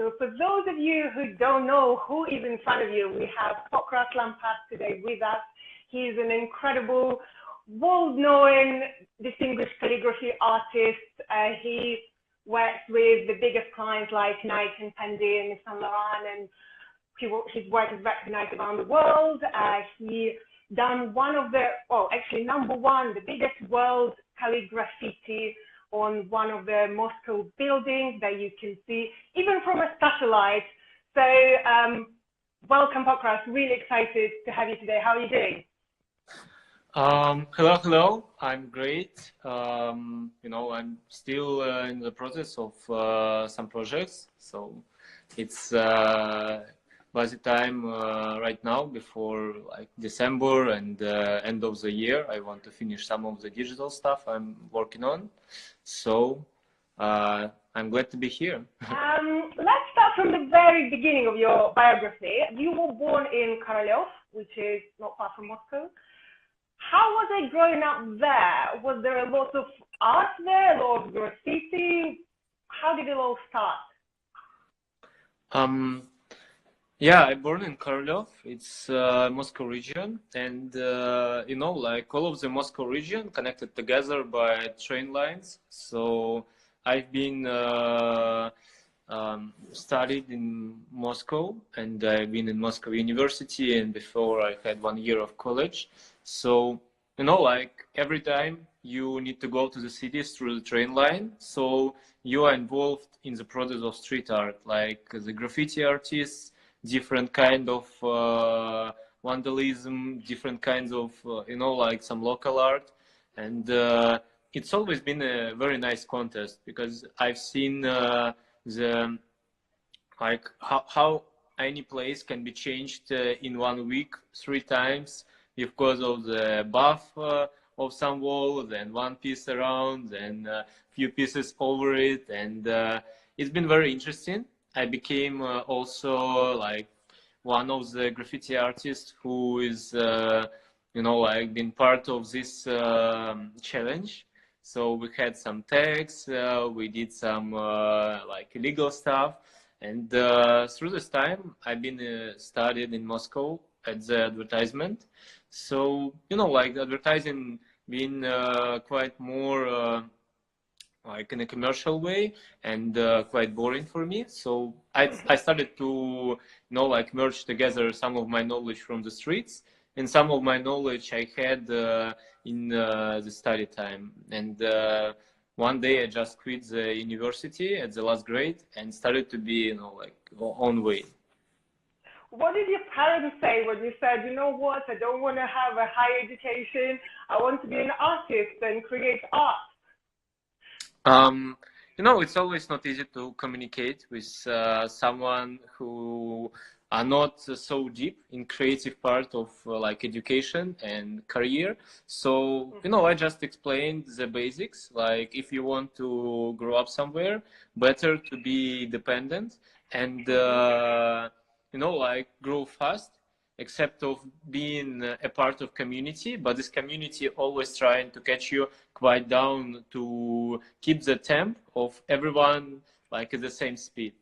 So for those of you who don't know who is in front of you, we have Pokras Lampas today with us. He's an incredible, world-known, distinguished calligraphy artist. He works with the biggest clients like Nike and Fendi and Saint Laurent, and his work is recognized around the world. He done one of the, well, actually number one, the biggest world calligraphy on one of the Moscow buildings that you can see, even from a satellite. So welcome, Pokras. Really excited to have you today. How are you doing? Hello. I'm great. I'm still in the process of some projects. So it's by the time right now, before like December and end of the year, I want to finish some of the digital stuff I'm working on. So I'm glad to be here. Let's start from the very beginning of your biography. You were born in Korolev, which is not far from Moscow. How was it growing up there? Was there a lot of art there, a lot of graffiti? How did it all start? Yeah, I born in Korolev. It's Moscow region, and like all of the Moscow region connected together by train lines. So I've been studied in Moscow, and I've been in Moscow University, and before I had 1 year of college. So like every time you need to go to the cities through the train line, so you are involved in the process of street art, like the graffiti artists, different kind of vandalism, different kinds of like some local art, and it's always been a very nice contest because I've seen the like how any place can be changed in 1 week 3 times because of the buff of some wall, then one piece around, and a few pieces over it, and it's been very interesting. I became also like one of the graffiti artists who is, like been part of this challenge. So we had some tags, we did some like illegal stuff, and through this time I've been studied in Moscow at the advertisement. So like advertising been quite more like in a commercial way and quite boring for me. So I started to like merge together some of my knowledge from the streets and some of my knowledge I had in the study time. And one day I just quit the university at the last grade and started to be like on way. What did your parents say when you said, you know what, I don't want to have a higher education, I want to be an artist and create art? It's always not easy to communicate with someone who are not so deep in creative part of like education and career. So, I just explained the basics. Like if you want to grow up somewhere, better to be dependent and, like grow fast, except of being a part of community, but this community always trying to catch you quite down to keep the temp of everyone like at the same speed.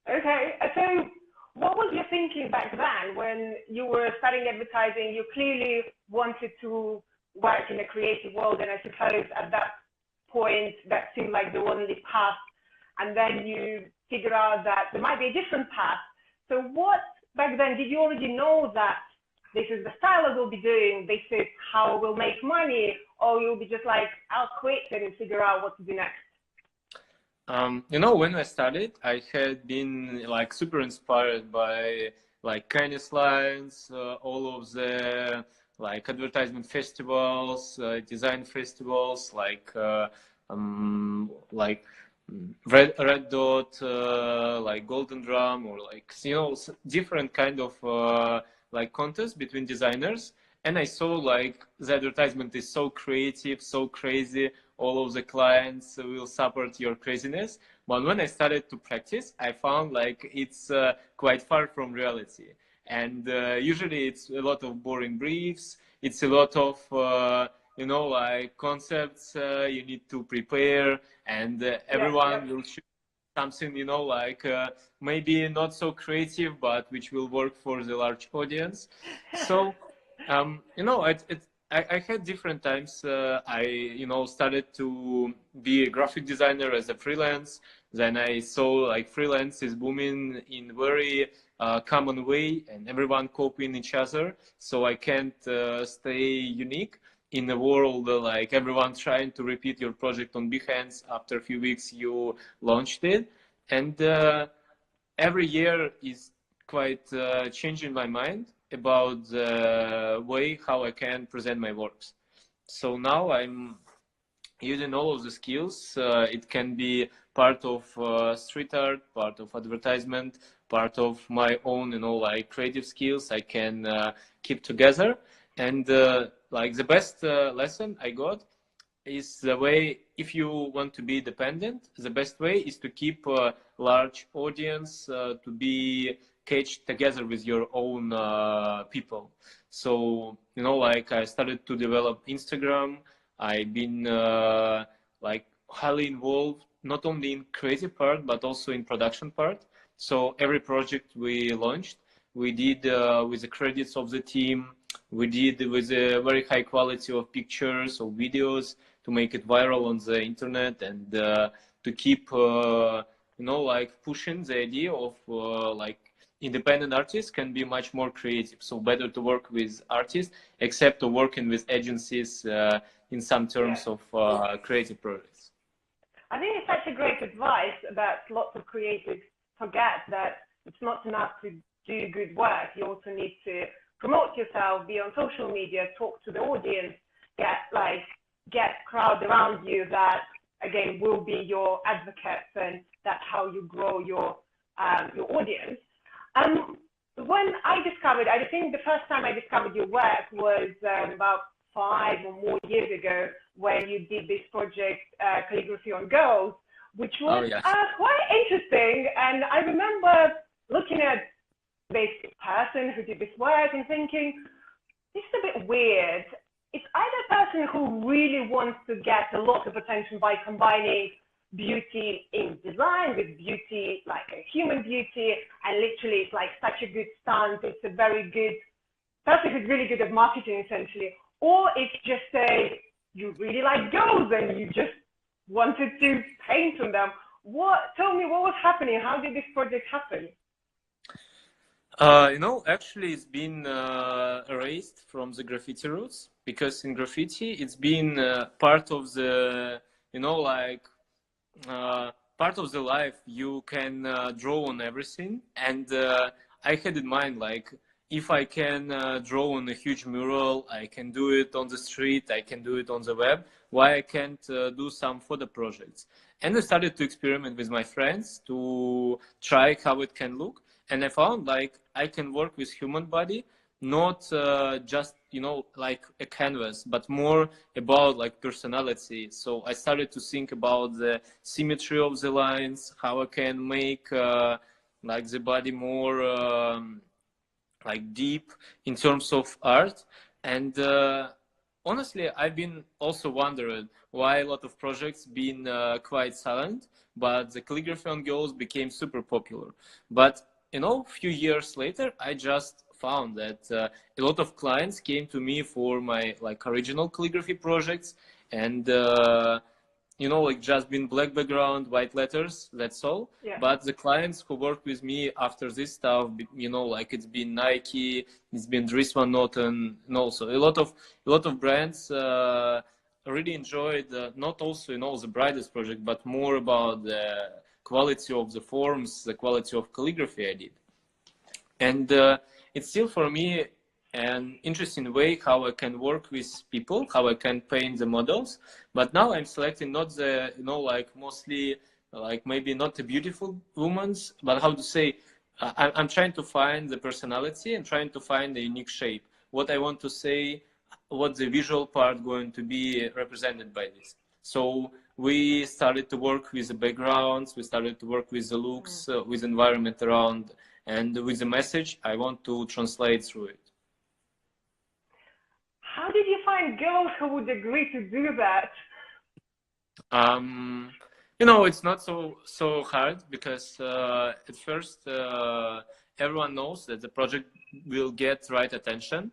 Okay, so what was your thinking back then when you were studying advertising? You clearly wanted to work in a creative world, and I suppose at that point that seemed like the only path, and then you figure out that there might be a different path. So what, back then, did you already know that this is the style I will be doing, this is how I will make money, or you'll be just like, I'll quit and figure out what to do next? When I started, I had been like super inspired by like kindness lines, all of the like advertisement festivals, design festivals, like Red Dot, like Golden Drum, or like different kind of like contests between designers. And I saw like the advertisement is so creative, so crazy. All of the clients will support your craziness. But when I started to practice, I found like it's quite far from reality. And usually it's a lot of boring briefs. It's a lot of like concepts you need to prepare, and everyone will choose something, you know, like maybe not so creative, but which will work for the large audience. So, you know, I had different times. I, you know, started to be a graphic designer as a freelance. Then I saw like freelance is booming in very common way, and everyone copying each other. So I can't stay unique in a world like everyone trying to repeat your project on Behance. After a few weeks, you launched it, and every year is quite changing my mind about the way how I can present my works. So now I'm using all of the skills. It can be part of street art, part of advertisement, part of my own, you know, like creative skills I can keep together. And like the best lesson I got is the way, if you want to be dependent, the best way is to keep a large audience, to be caged together with your own people. So, you know, like I started to develop Instagram. I've been like highly involved, not only in creative part, but also in production part. So every project we launched, we did with the credits of the team. We did with a very high quality of pictures or videos to make it viral on the internet, and to keep you know, like pushing the idea of like independent artists can be much more creative. So better to work with artists except to working with agencies in some terms of creative projects. I think it's such a great advice that lots of creatives forget, that it's not enough to do good work. You also need to promote yourself, be on social media, talk to the audience, get crowd around you that again will be your advocates, and that's how you grow your audience. When I think the first time I discovered your work was about 5 or more years ago, when you did this project, Calligraphy on Girls, which was quite interesting. And I remember looking at this person who did this work and thinking, this is a bit weird. It's either a person who really wants to get a lot of attention by combining beauty in design with beauty, like a human beauty, and literally it's like such a good stunt. It's a very good person who's really good at marketing, essentially. Or it's just you really like girls and you just wanted to paint on them. Tell me what was happening? How did this project happen? You know, actually, it's been erased from the graffiti roots, because in graffiti, it's been part of the, you know, like part of the life. You can draw on everything, and I had in mind, like, if I can draw on a huge mural, I can do it on the street, I can do it on the web. Why I can't do some photo projects? And I started to experiment with my friends to try how it can look. And I found like I can work with human body, not just, you know, like a canvas, but more about like personality. So I started to think about the symmetry of the lines, how I can make like the body more like deep in terms of art. And honestly, I've been also wondering why a lot of projects been quite silent, but the Calligraphy on Girls became super popular. But you know, a few years later, I just found that a lot of clients came to me for my like original calligraphy projects, and you know, like just been black background, white letters, that's all. Yeah. But the clients who work with me after this stuff, you know, like it's been Nike, it's been Dries Van Noten, and also a lot of brands really enjoyed not also, you know, the brightest project, but more about the quality of the forms, the quality of calligraphy I did. And it's still for me an interesting way how I can work with people, how I can paint the models. But now I'm selecting not the, you know, like mostly like maybe not the beautiful women's, but how to say, I'm trying to find the personality and trying to find the unique shape. What I want to say, what the visual part going to be represented by this. So we started to work with the backgrounds, we started to work with the looks, with environment around, and with the message I want to translate through it. How did you find girls who would agree to do that? You know, it's not so hard because at first everyone knows that the project will get right attention,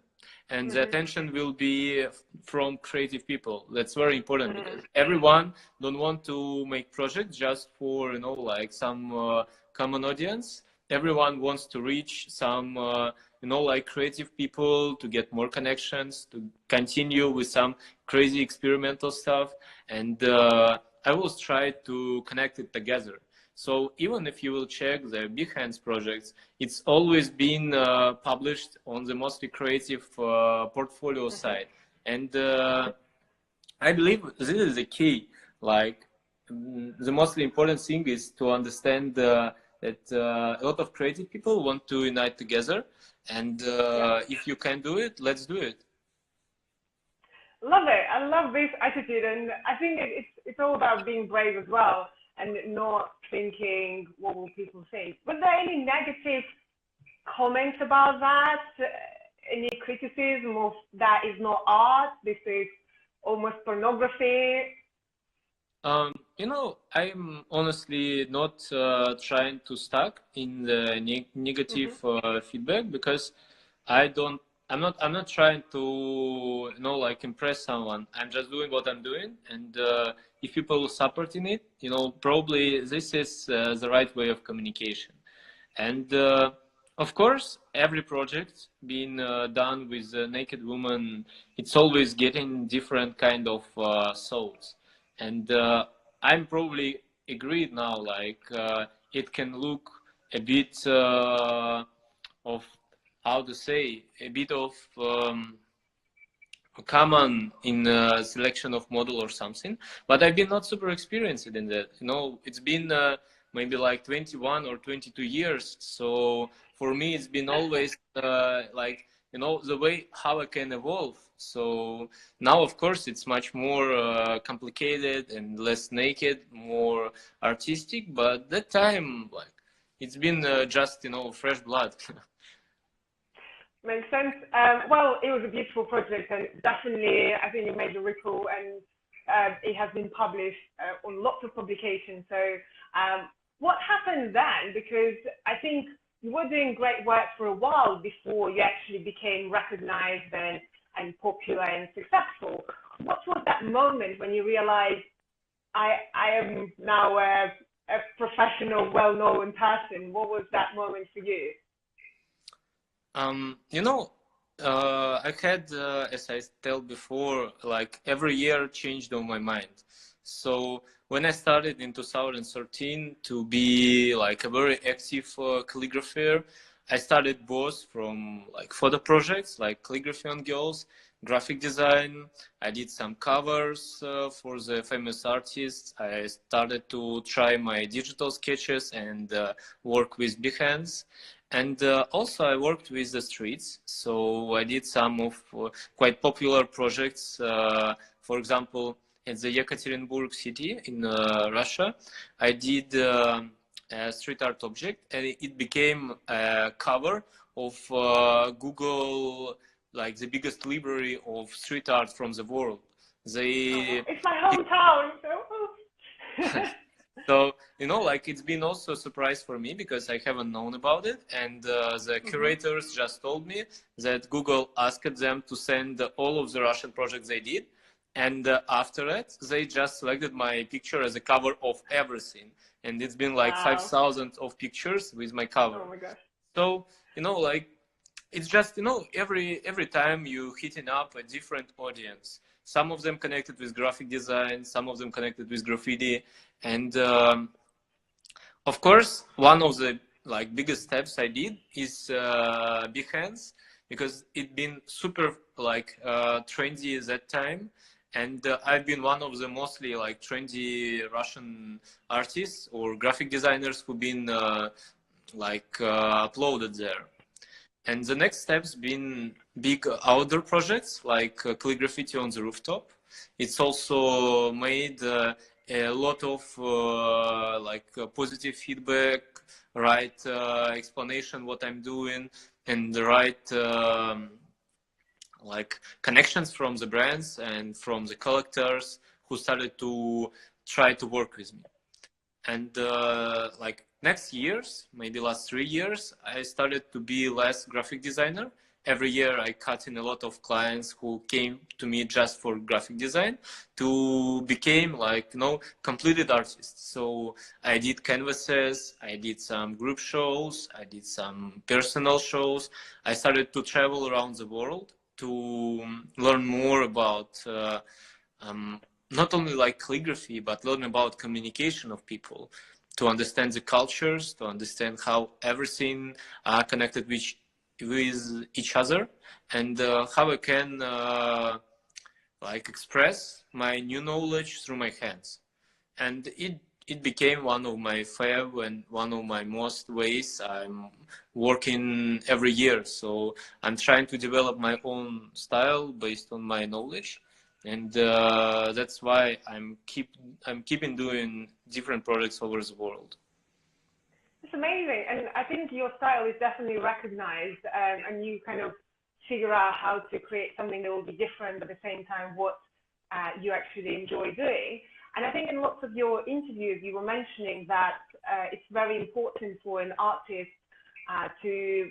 and the Mm-hmm. attention will be from creative people. That's very important Mm-hmm. because everyone don't want to make projects just for, you know, like some common audience. Everyone wants to reach some you know, like creative people, to get more connections, to continue with some crazy experimental stuff, and I will try to connect it together. So even if you will check the Behance projects, it's always been published on the mostly creative portfolio Mm-hmm. side. And I believe this is the key. Like, the most important thing is to understand that a lot of creative people want to unite together. And Yeah. if you can do it, let's do it. Love it. I love this attitude, and I think it's all about being brave as well, and not thinking what will people think. Was there any negative comments about that? Any criticism of that is not art? This is almost pornography. You know, I'm honestly not trying to stuck in the negative Hmm. feedback because I don't. I'm not trying to, you know, like impress someone. I'm just doing what I'm doing, and if people supporting it, you know, probably this is the right way of communication. And of course, every project being done with a naked woman, it's always getting different kind of souls. And I'm probably agreed now, like it can look a bit of, how to say, a bit of common in selection of model or something, but I've been not super experienced in that. You know, it's been maybe like 21 or 22 years, so for me it's been always like, you know, the way how I can evolve. So now of course it's much more complicated and less naked, more artistic, but that time, like, it's been just, you know, fresh blood. Makes sense. Well, it was a beautiful project, and definitely, I think it made a ripple, and it has been published on lots of publications. So, what happened then? Because I think you were doing great work for a while before you actually became recognized and popular and successful. What was that moment when you realized I am now a professional, well-known person? What was that moment for you? You know, I had, as I told before, like every year changed on my mind. So when I started in 2013 to be like a very active calligrapher, I started both from like photo projects, like calligraphy on girls, graphic design. I did some covers for the famous artists. I started to try my digital sketches and work with Behance. And also I worked with the streets, so I did some of quite popular projects. For example, in the Yekaterinburg city in Russia, I did a street art object, and it became a cover of Google, like the biggest library of street art from the world. Oh, They it's my hometown. So. So, you know, like it's been also a surprise for me because I haven't known about it. And the Hmm. curators just told me that Google asked them to send all of the Russian projects they did. And after that, they just selected my picture as a cover of everything. And it's been like Wow. 5,000 of pictures with my Oh cover. my gosh. So, you know, like it's just, you know, every time you hitting up a different audience. Some of them connected with graphic design, some of them connected with graffiti, and of course, one of the like biggest steps I did is Behance, because it been super like trendy at that time, and I've been one of the mostly like trendy Russian artists or graphic designers who've been uploaded there. And the next steps been big outdoor projects like Calligraphy on the rooftop. It's also made a lot of positive feedback, right explanation what I'm doing, and the right like connections from the brands and from the collectors who started to try to work with me. And like next years, maybe last 3 years, I started to be less graphic designer. Every year I cut in a lot of clients who came to me just for graphic design to became like, completed artists. So I did canvases, I did some group shows, I did some personal shows. I started to travel around the world to learn more about not only like calligraphy, but learn about communication of people, to understand the cultures, to understand how everything connected with each other, and how I can like express my new knowledge through my hands. And it became one of my fav and one of my most ways I'm working every year. So I'm trying to develop my own style based on my knowledge, and that's why I'm keeping doing different projects over the world. It's amazing, and I think your style is definitely recognized, and you kind of figure out how to create something that will be different, but at the same time what you actually enjoy doing. And I think in lots of your interviews, you were mentioning that it's very important for an artist to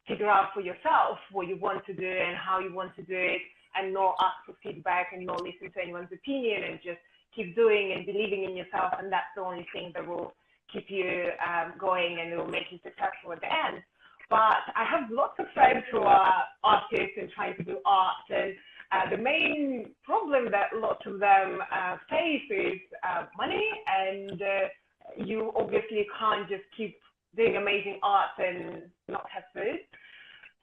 figure out for yourself what you want to do and how you want to do it, and not ask for feedback and not listen to anyone's opinion, and just keep doing and believing in yourself. And that's the only thing that will keep you going and it will make you successful at the end. But I have lots of friends who are artists and trying to do art, and the main problem that lots of them face is money, and you obviously can't just keep doing amazing art and not have food.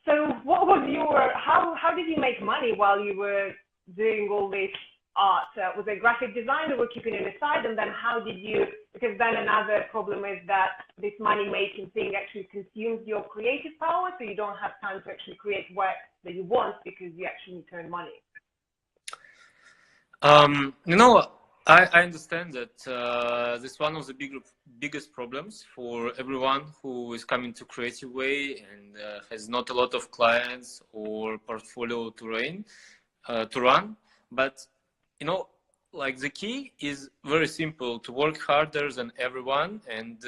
So what was how did you make money while you were doing all this art? Was it graphic design or were keeping it aside? And then how did you, because then another problem is that this money-making thing actually consumes your creative power, so you don't have time to actually create work that you want because you actually need to earn money. I understand that this is one of the biggest problems for everyone who is coming to creative way and has not a lot of clients or portfolio to run. But like the key is very simple: to work harder than everyone and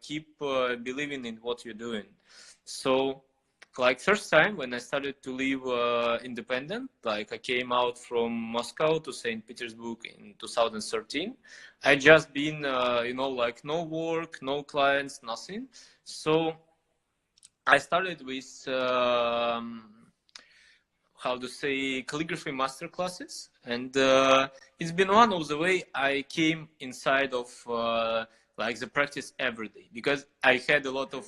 keep believing in what you're doing. So like first time when I started to live independent, like I came out from Moscow to St. Petersburg in 2013. I just been, like no work, no clients, nothing. So I started with, how to say, calligraphy master classes. And it's been one of the way I came inside of like the practice every day, because I had a lot of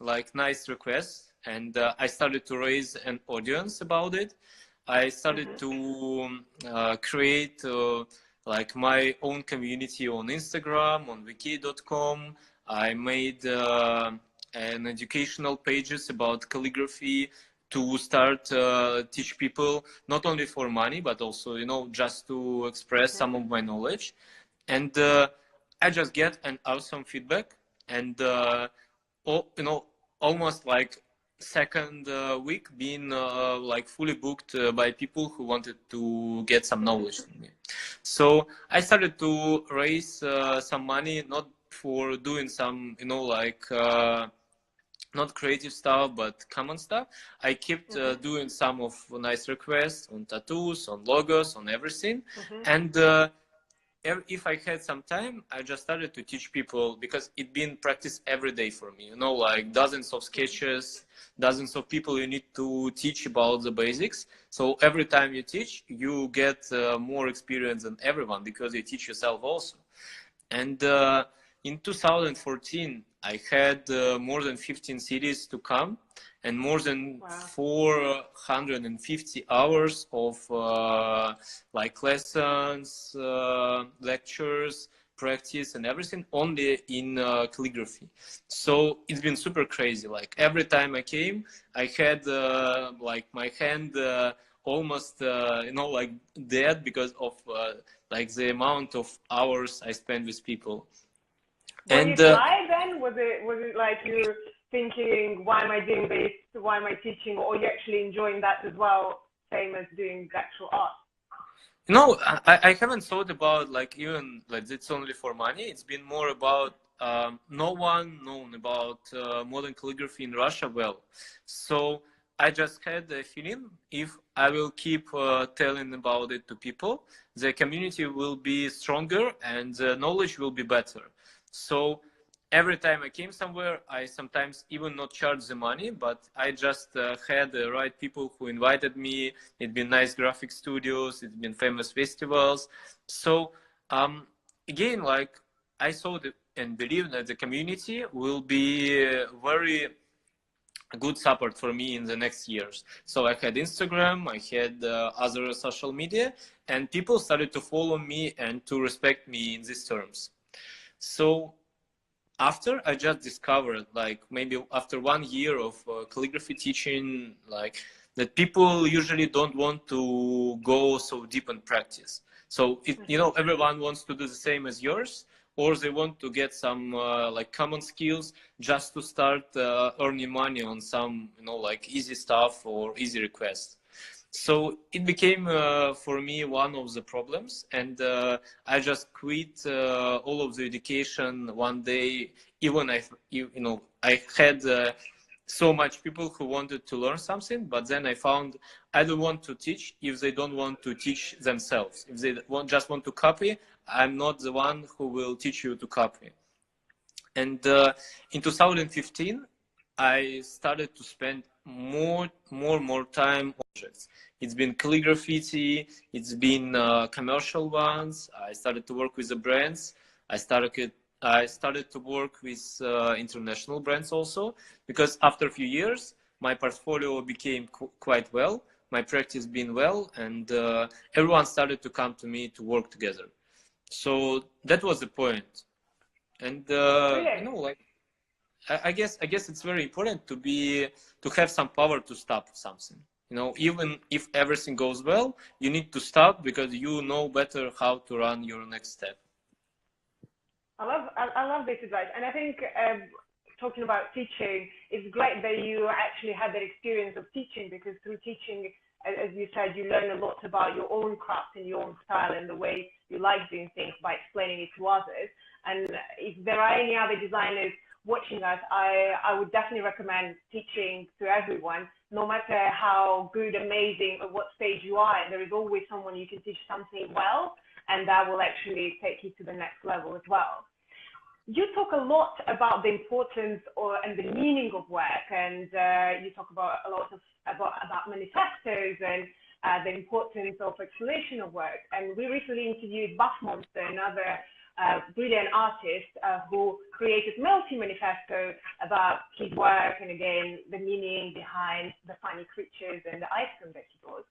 like nice requests, and I started to raise an audience about it. I started to create like my own community on Instagram, on wiki.com. I made an educational pages about calligraphy to start teach people, not only for money but also just to express some of my knowledge. And I just get an awesome feedback, and almost like second week being like fully booked by people who wanted to get some knowledge from me. So I started to raise some money, not for doing some like not creative stuff but common stuff. I kept doing some of nice requests on tattoos, on logos, on everything. And if I had some time, I just started to teach people, because it been practice every day for me, like dozens of sketches, dozens of people you need to teach about the basics. So every time you teach, you get more experience than everyone, because you teach yourself also. And in 2014, I had more than 15 cities to come, and more than 450 hours of like lessons, lectures, practice, and everything only in calligraphy. So it's been super crazy. Like every time I came, I had like my hand almost like dead, because of like the amount of hours I spend with people. Were you fly then? Was it like you thinking, why am I doing this? Why am I teaching? Or are you actually enjoying that as well, same as doing actual art? No, I haven't thought about like even like it's only for money. It's been more about no one known about modern calligraphy in Russia well. So I just had a feeling if I will keep telling about it to people, the community will be stronger and the knowledge will be better. So every time I came somewhere, I sometimes even not charge the money, but I just had the right people who invited me. It's been nice graphic studios, it's been famous festivals. So again, like I saw and believe that the community will be very good support for me in the next years. So I had Instagram, I had other social media, and people started to follow me and to respect me in these terms. So after I just discovered, like maybe after 1 year of calligraphy teaching, like that people usually don't want to go so deep in practice. So everyone wants to do the same as yours, or they want to get some like common skills just to start earning money on some like easy stuff or easy requests. So it became for me one of the problems, and I just quit all of the education one day. Even I had so much people who wanted to learn something, but then I found I don't want to teach if they don't want to teach themselves. If they just want to copy, I'm not the one who will teach you to copy. And in 2015, I started to spend more time on projects. It's been calligraphy, it's been commercial ones. I started to work with the brands. I started to work with international brands also, because after a few years, my portfolio became quite well, my practice been well, and everyone started to come to me to work together. So that was the point. And like I guess it's very important to have some power to stop something. Even if everything goes well, you need to stop because you know better how to run your next step. I love this advice, and I think talking about teaching, it's great that you actually had that experience of teaching, because through teaching, as you said, you learn a lot about your own craft and your own style and the way you like doing things by explaining it to others. And if there are any other designers watching us, I would definitely recommend teaching to everyone, no matter how good, amazing, or what stage you are. There is always someone you can teach something well, and that will actually take you to the next level as well. You talk a lot about the importance and the meaning of work, and you talk about a lot about manifestos and the importance of explanation of work. And we recently interviewed Buff Monster, another brilliant artist who created multi-manifesto about his work, and again, the meaning behind the funny creatures and the ice cream that he does.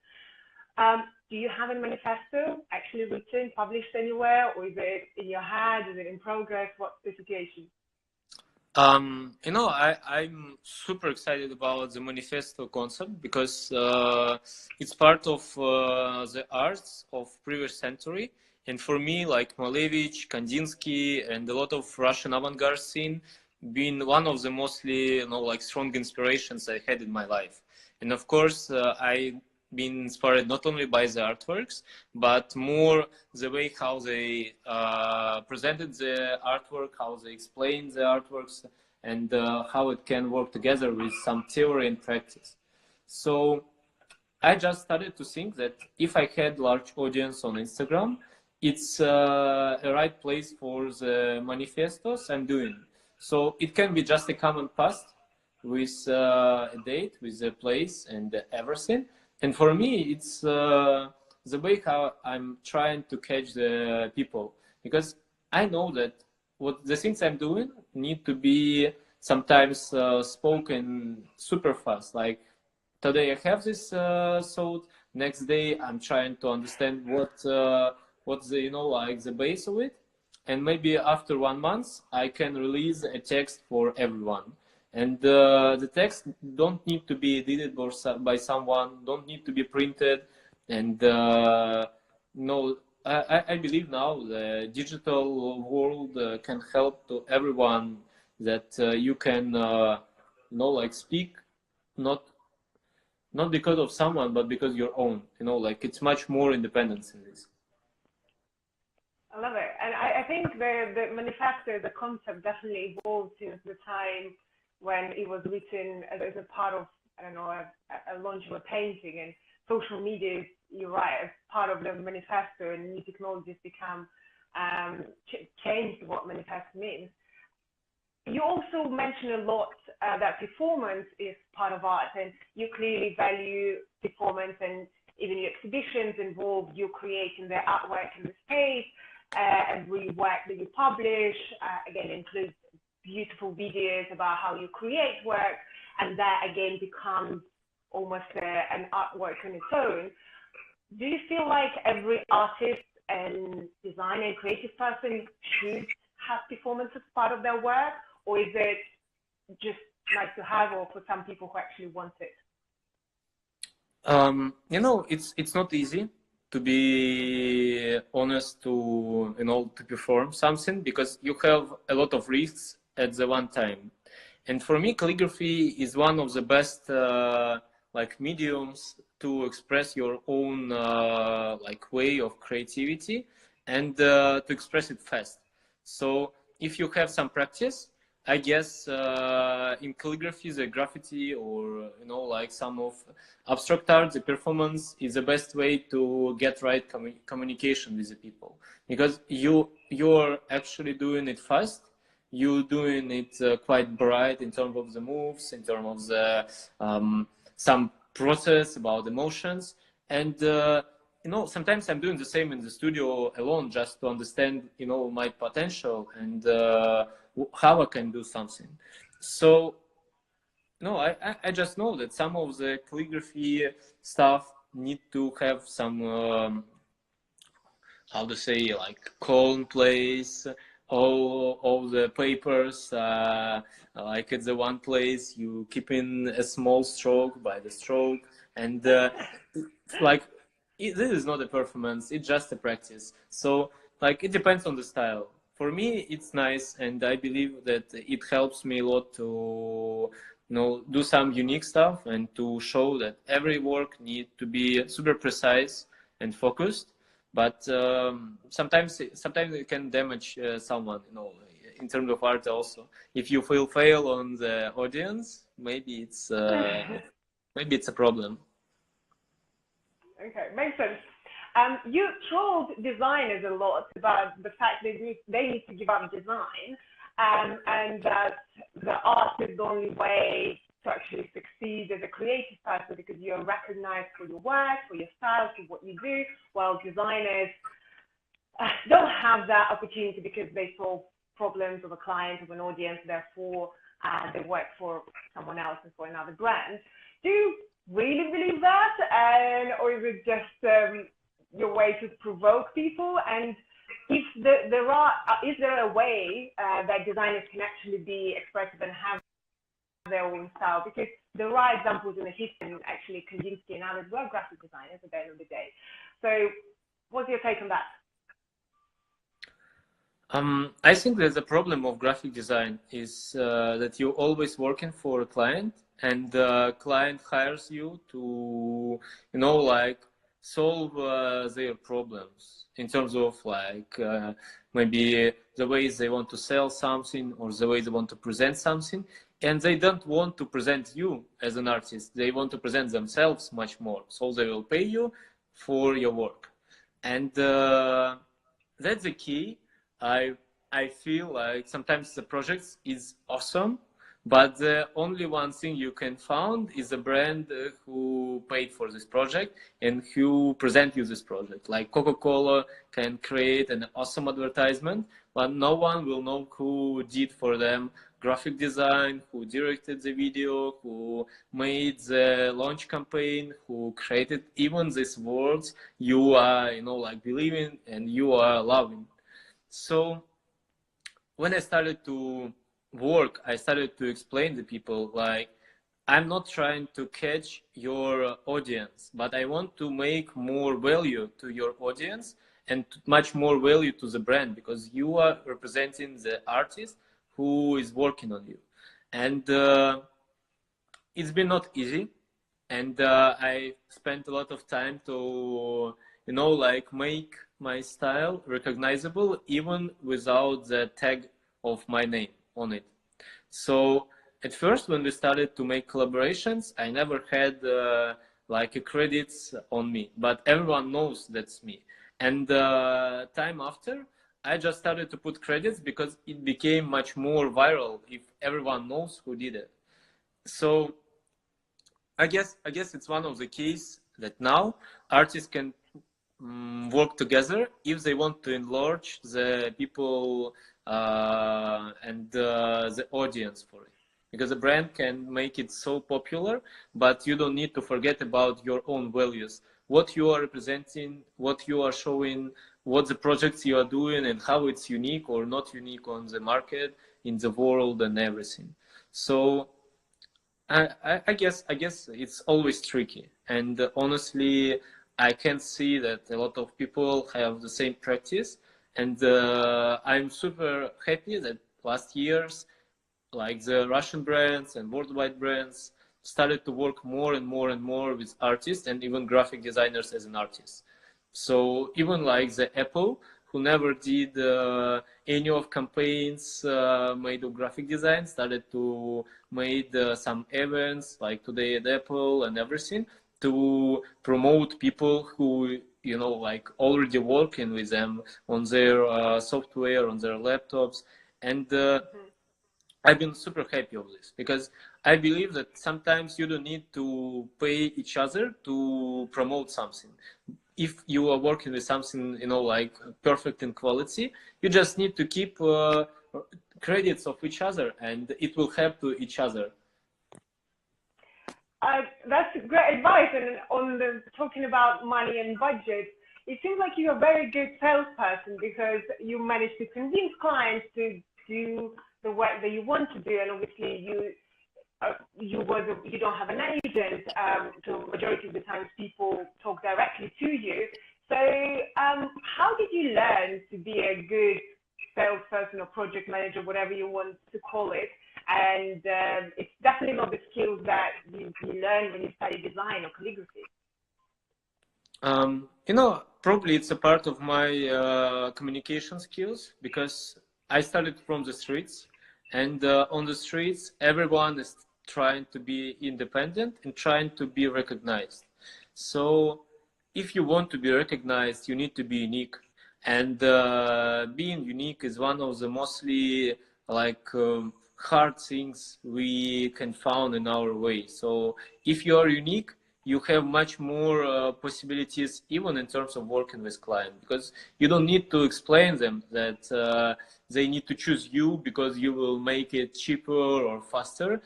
Do you have a manifesto actually written, published anywhere, or is it in your head? Is it in progress? What's the situation? I'm super excited about the manifesto concept because it's part of the arts of previous century. And for me, like Malevich, Kandinsky, and a lot of Russian avant-garde scene, been one of the mostly, like strong inspirations I had in my life. And of course, I been inspired not only by the artworks, but more the way how they presented the artwork, how they explained the artworks, and how it can work together with some theory and practice. So I just started to think that if I had large audience on Instagram, it's a right place for the manifestos I'm doing. So it can be just a common past with a date, with the place and everything. And for me, it's the way how I'm trying to catch the people, because I know that what the things I'm doing need to be sometimes spoken super fast. Like today I have this thought, next day I'm trying to understand what's the like the base of it, and maybe after 1 month I can release a text for everyone. And the text don't need to be edited by someone, don't need to be printed. And I believe now the digital world can help to everyone, that you can like speak not not because of someone, but because your own. Like it's much more independence in this. I love it. And I think the manifesto, the concept definitely evolved since the time when it was written as a part of, I don't know, a launch of a painting, and social media, you're right, as part of the manifesto, and new technologies become changed what manifesto means. You also mentioned a lot that performance is part of art, and you clearly value performance, and even your exhibitions involve you creating the artwork in the space. Every work that you publish, again, includes beautiful videos about how you create work, and that again becomes almost an artwork on its own. Do you feel like every artist and designer and creative person should have performance as part of their work, or is it just nice to have, or for some people who actually want it? It's not easy, to be honest, to perform something, because you have a lot of risks at the one time. And for me, calligraphy is one of the best like mediums to express your own like way of creativity, and to express it fast. So if you have some practice, I guess in calligraphy, the graffiti, or like some of abstract art, the performance is the best way to get right communication with the people, because you're actually doing it fast. You're doing it quite bright in terms of the moves, in terms of the some process about emotions, and sometimes I'm doing the same in the studio alone, just to understand my potential, and how I can do something. So I just know that some of the calligraphy stuff need to have some how to say, like calm place, all the papers, like at the one place you keep in a small stroke by the stroke, and like this is not a performance, it's just a practice. So like it depends on the style. For me it's nice, and I believe that it helps me a lot to do some unique stuff, and to show that every work need to be super precise and focused. But sometimes it can damage someone, in terms of art also. If you fail on the audience, maybe it's a problem. Okay, makes sense. You told designers a lot about the fact that they need to give up design, and that the art is the only way to actually succeed as a creative person, because you're recognized for your work, for your style, for what you do, while designers don't have that opportunity because they solve problems of a client, of an audience, therefore they work for someone else and for another brand. Do you really believe that, or is it just your way to provoke people? And if is there a way that designers can actually be expressive and have their own style? Because there are examples in the history, and actually Kandinsky and others were graphic designers at the end of the day. So what's your take on that? I think that the problem of graphic design is that you're always working for a client, and the client hires you to, like solve their problems in terms of like maybe the ways they want to sell something, or the way they want to present something. And they don't want to present you as an artist. They want to present themselves much more. So they will pay you for your work. And that's the key. I feel like sometimes the project is awesome, but the only one thing you can find is a brand who paid for this project and who present you this project. Like Coca-Cola can create an awesome advertisement, but no one will know who did for them graphic design, who directed the video, who made the launch campaign, who created even these words you are, like believing and you are loving. So when I started to work, I started to explain to people, like, I'm not trying to catch your audience, but I want to make more value to your audience and much more value to the brand, because you are representing the artist who is working on you. And it's been not easy. and I spent a lot of time to, like make my style recognizable even without the tag of my name on it. So at first, when we started to make collaborations, I never had like a credits on me, but everyone knows that's me. And time after, I just started to put credits because it became much more viral if everyone knows who did it. So I guess it's one of the keys that now artists can work together if they want to enlarge the people and the audience for it. Because a brand can make it so popular, but you don't need to forget about your own values, what you are representing, what you are showing, what the projects you are doing, and how it's unique or not unique on the market, in the world, and everything. So I guess it's always tricky, and honestly, I can see that a lot of people have the same practice, and I'm super happy that last years, like the Russian brands and worldwide brands, started to work more and more and more with artists and even graphic designers as an artist. So even like the Apple, who never did any of campaigns made of graphic design, started to made some events like Today at Apple and everything to promote people who like already working with them on their software, on their laptops, and I've been super happy of this because I believe that sometimes you don't need to pay each other to promote something. If you are working with something, like perfect in quality, you just need to keep credits of each other, and it will help to each other. That's great advice. And on the talking about money and budget, it seems like you're a very good salesperson because you manage to convince clients to do the work that you want to do, and obviously you don't have an agent. So majority of the times people talk directly to you. So how did you learn to be a good salesperson or project manager, whatever you want to call it? And it's definitely not the skills that you learn when you study design or calligraphy. Probably it's a part of my communication skills because I started from the streets, and on the streets, everyone is trying to be independent and trying to be recognized. So if you want to be recognized, you need to be unique. And being unique is one of the mostly like hard things we can found in our way. So if you are unique, you have much more possibilities even in terms of working with clients, because you don't need to explain them that they need to choose you because you will make it cheaper or faster,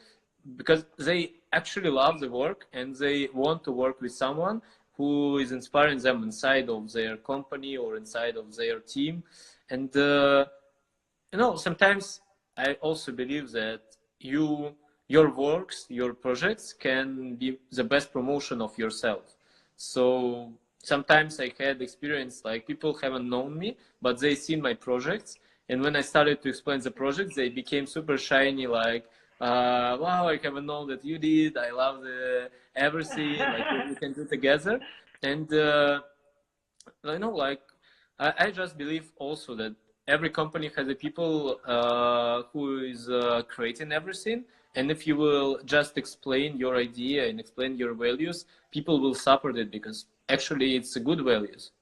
because they actually love the work and they want to work with someone who is inspiring them inside of their company or inside of their team. And sometimes I also believe that your works, your projects can be the best promotion of yourself. So sometimes I had experience like people haven't known me, but they seen my projects, and when I started to explain the projects, they became super shiny, like, wow, I haven't known that you did. I love everything like we can do together. And like I just believe also that every company has a people who is creating everything, and if you will just explain your idea and explain your values, people will support it because actually it's a good values.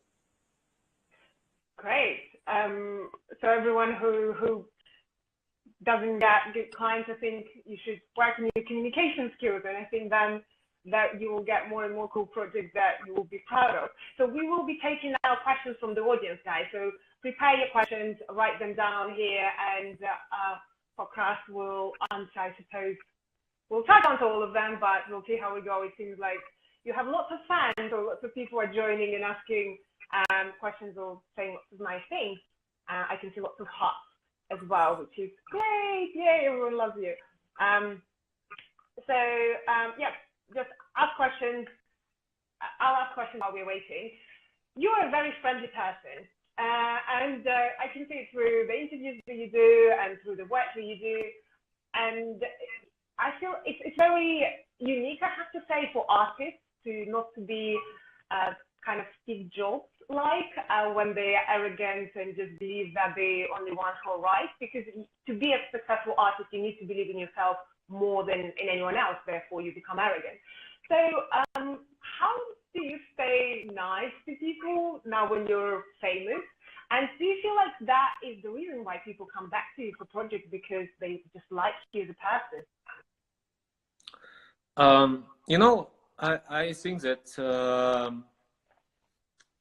Great. So everyone who doesn't get good clients, I think you should work on your communication skills, and I think then that you will get more and more cool projects that you will be proud of. So we will be taking now questions from the audience, guys. So prepare your questions, write them down here, and Pokras will answer, I suppose. We'll try to answer all of them, but we'll see how we go. It seems like you have lots of fans or lots of people are joining and asking questions or saying lots of nice things. I can see lots of hearts as well, which is great. Yay, everyone loves you. Yeah, just ask questions. I'll ask questions while we're waiting. You're a very friendly person, and I can see it through the interviews that you do and through the work that you do. And I feel it's very unique, I have to say, for artists to not to be kind of Steve Jobs like when they are arrogant and just believe that they only one who are right. Because to be a successful artist, you need to believe in yourself more than in anyone else. Therefore, you become arrogant. So, how do you stay nice to people now when you're famous? And do you feel like that is the reason why people come back to you for projects, because they just like you as a person? You know, I think that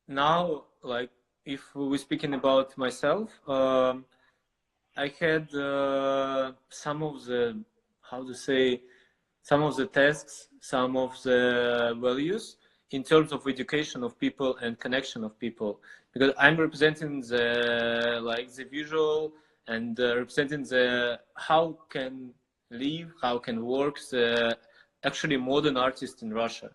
now, like, if we're speaking about myself, I had some of the, how to say, some of the tasks, some of the values in terms of education of people and connection of people, because I'm representing the, like, the visual and representing the how can live, how can work the actually modern artist in Russia,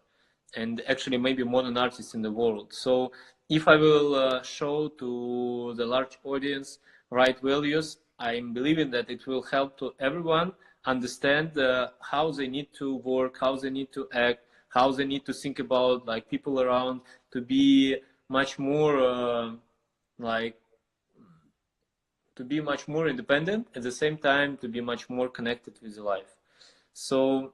and actually maybe modern artists in the world. So if I will show to the large audience right values, I'm believing that it will help to everyone understand how they need to work, how they need to act, how they need to think about, like, people around, to be much more like to be much more independent, at the same time to be much more connected with life. So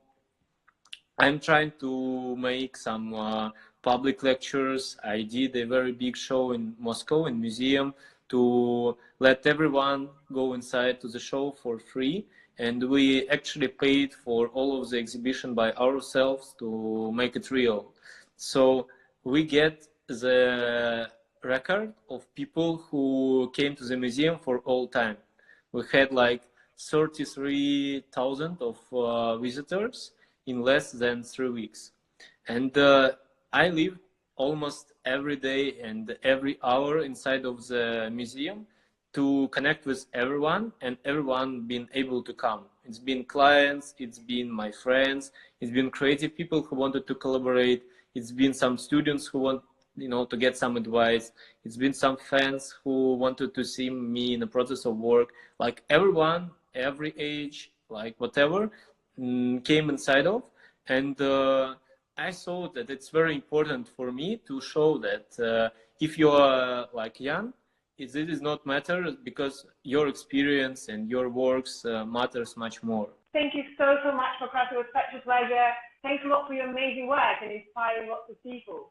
I'm trying to make some public lectures. I did a very big show in Moscow in museum to let everyone go inside to the show for free. And we actually paid for all of the exhibition by ourselves to make it real. So we get the record of people who came to the museum for all time. We had like 33,000 of visitors in less than 3 weeks. And I live almost every day and every hour inside of the museum to connect with everyone, and everyone been able to come. It's been clients, it's been my friends, it's been creative people who wanted to collaborate, it's been some students who want, you know, to get some advice, it's been some fans who wanted to see me in the process of work. Like everyone, every age, like whatever, came inside of. And I thought that it's very important for me to show that if you are like young, it does not matter, because your experience and your works matters much more. Thank you so much, Pokras. It was such a pleasure. Thanks a lot for your amazing work and inspiring lots of people.